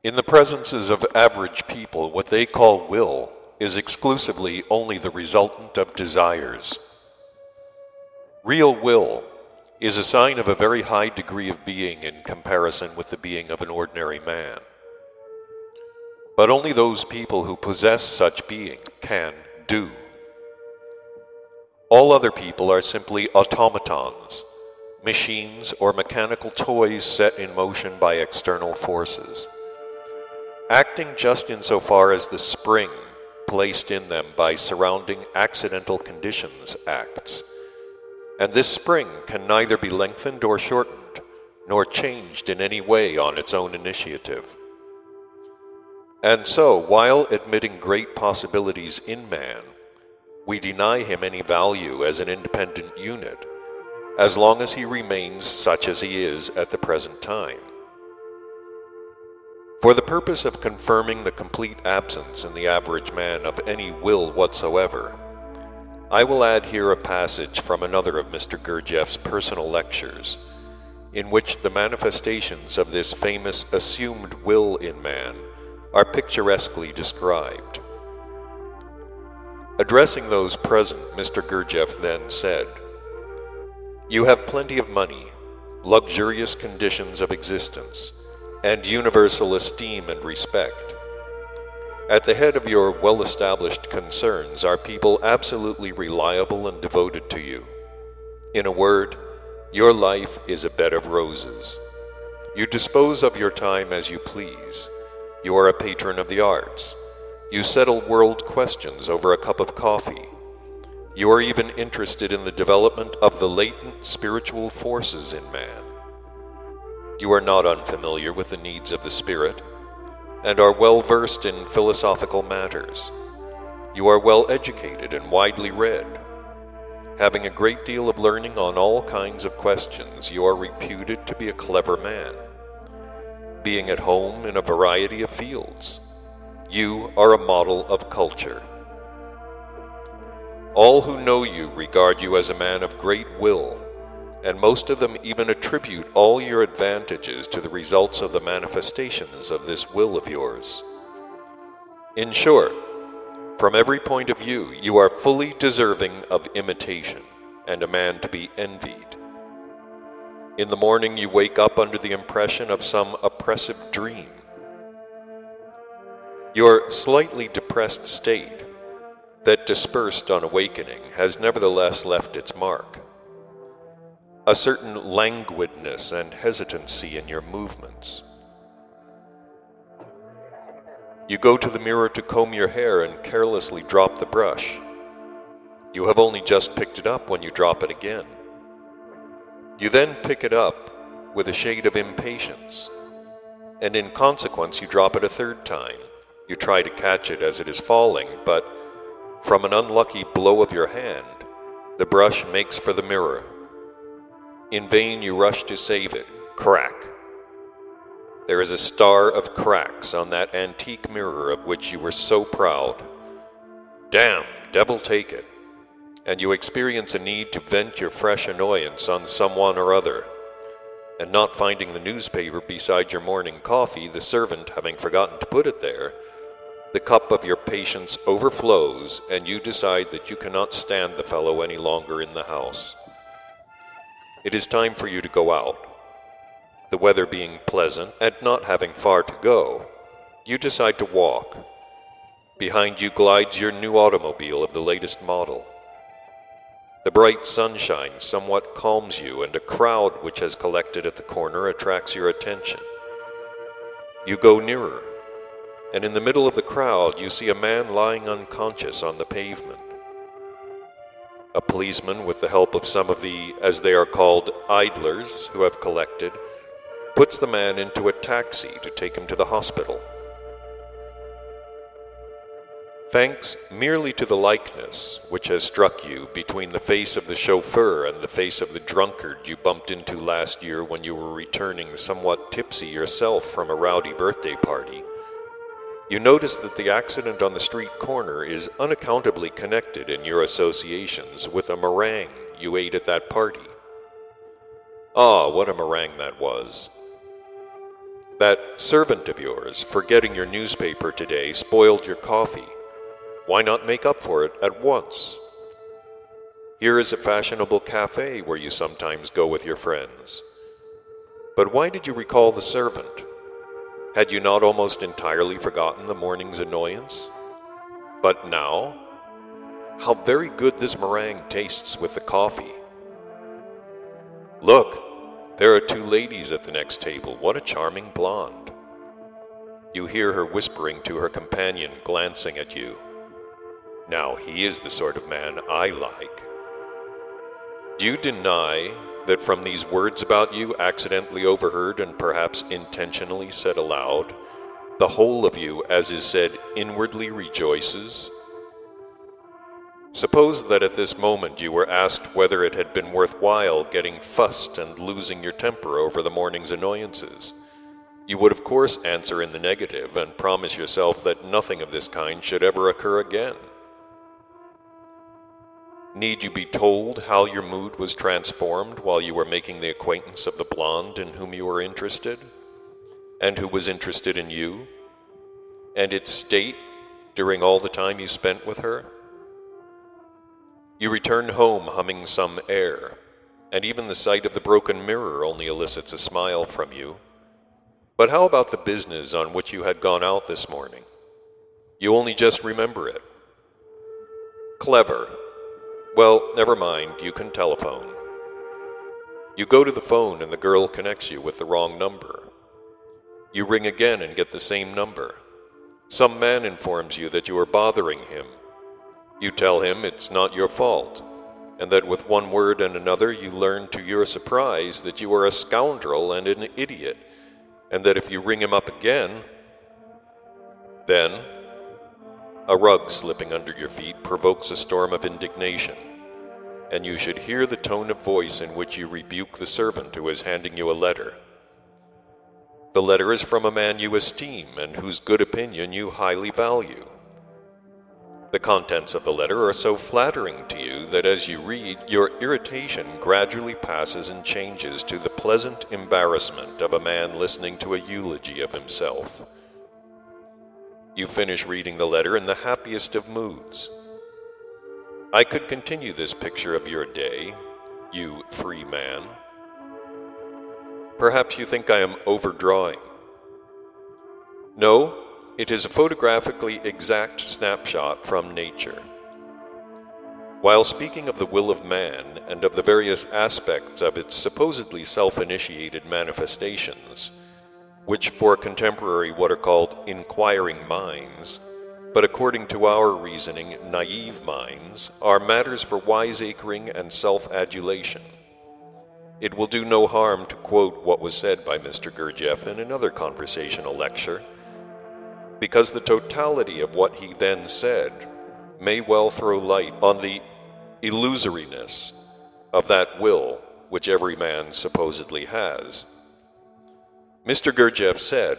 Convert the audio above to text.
In the presences of average people, what they call will is exclusively only the resultant of desires. Real will is a sign of a very high degree of being in comparison with the being of an ordinary man. But only those people who possess such being can do. All other people are simply automatons, machines or mechanical toys set in motion by external forces, acting just insofar as the spring placed in them by surrounding accidental conditions acts. And this spring can neither be lengthened or shortened, nor changed in any way on its own initiative. And so, while admitting great possibilities in man, we deny him any value as an independent unit, as long as he remains such as he is at the present time. For the purpose of confirming the complete absence in the average man of any will whatsoever, I will add here a passage from another of Mr. Gurdjieff's personal lectures, in which the manifestations of this famous assumed will in man are picturesquely described. Addressing those present, Mr. Gurdjieff then said, "You have plenty of money, luxurious conditions of existence, and universal esteem and respect. At the head of your well-established concerns are people absolutely reliable and devoted to you. In a word, your life is a bed of roses. You dispose of your time as you please. You are a patron of the arts. You settle world questions over a cup of coffee. You are even interested in the development of the latent spiritual forces in man. You are not unfamiliar with the needs of the spirit, and are well versed in philosophical matters. You are well educated and widely read. Having a great deal of learning on all kinds of questions, you are reputed to be a clever man. Being at home in a variety of fields, you are a model of culture. All who know you regard you as a man of great will, and most of them even attribute all your advantages to the results of the manifestations of this will of yours. In short, from every point of view, you are fully deserving of imitation, and a man to be envied. In the morning you wake up under the impression of some oppressive dream. Your slightly depressed state, that dispersed on awakening, has nevertheless left its mark. A certain languidness and hesitancy in your movements. You go to the mirror to comb your hair and carelessly drop the brush. You have only just picked it up when you drop it again. You then pick it up with a shade of impatience, and in consequence you drop it a third time. You try to catch it as it is falling, but from an unlucky blow of your hand, the brush makes for the mirror. In vain you rush to save it. Crack! There is a star of cracks on that antique mirror of which you were so proud. Damn, devil take it! And you experience a need to vent your fresh annoyance on someone or other, and not finding the newspaper beside your morning coffee, the servant having forgotten to put it there, the cup of your patience overflows, and you decide that you cannot stand the fellow any longer in the house. It is time for you to go out. The weather being pleasant, and not having far to go, you decide to walk. Behind you glides your new automobile of the latest model. The bright sunshine somewhat calms you, and a crowd which has collected at the corner attracts your attention. You go nearer, and in the middle of the crowd you see a man lying unconscious on the pavement. A policeman, with the help of some of the, as they are called, idlers who have collected, puts the man into a taxi to take him to the hospital. Thanks merely to the likeness which has struck you between the face of the chauffeur and the face of the drunkard you bumped into last year when you were returning somewhat tipsy yourself from a rowdy birthday party, you notice that the accident on the street corner is unaccountably connected in your associations with a meringue you ate at that party. Ah, what a meringue that was! That servant of yours, forgetting your newspaper today, spoiled your coffee. Why not make up for it at once? Here is a fashionable cafe where you sometimes go with your friends. But why did you recall the servant? Had you not almost entirely forgotten the morning's annoyance? But now? How very good this meringue tastes with the coffee. Look, there are two ladies at the next table. What a charming blonde. You hear her whispering to her companion, glancing at you. Now he is the sort of man I like. Do you deny that from these words about you, accidentally overheard and perhaps intentionally said aloud, the whole of you, as is said, inwardly rejoices? Suppose that at this moment you were asked whether it had been worthwhile getting fussed and losing your temper over the morning's annoyances. You would of course answer in the negative and promise yourself that nothing of this kind should ever occur again. Need you be told how your mood was transformed while you were making the acquaintance of the blonde in whom you were interested, and who was interested in you, and its state during all the time you spent with her? You return home humming some air, and even the sight of the broken mirror only elicits a smile from you. But how about the business on which you had gone out this morning? You only just remember it. Clever. Well, never mind, you can telephone. You go to the phone and the girl connects you with the wrong number. You ring again and get the same number. Some man informs you that you are bothering him. You tell him it's not your fault, and that with one word and another you learn to your surprise that you are a scoundrel and an idiot, and that if you ring him up again, then a rug slipping under your feet provokes a storm of indignation, and you should hear the tone of voice in which you rebuke the servant who is handing you a letter. The letter is from a man you esteem and whose good opinion you highly value. The contents of the letter are so flattering to you that as you read, your irritation gradually passes and changes to the pleasant embarrassment of a man listening to a eulogy of himself. You finish reading the letter in the happiest of moods. I could continue this picture of your day, you free man. Perhaps you think I am overdrawing. No, it is a photographically exact snapshot from nature. While speaking of the will of man and of the various aspects of its supposedly self-initiated manifestations, which for contemporary what are called inquiring minds, but according to our reasoning, naive minds, are matters for wiseacring and self-adulation, it will do no harm to quote what was said by Mr. Gurdjieff in another conversational lecture, because the totality of what he then said may well throw light on the illusoriness of that will which every man supposedly has. Mr. Gurdjieff said,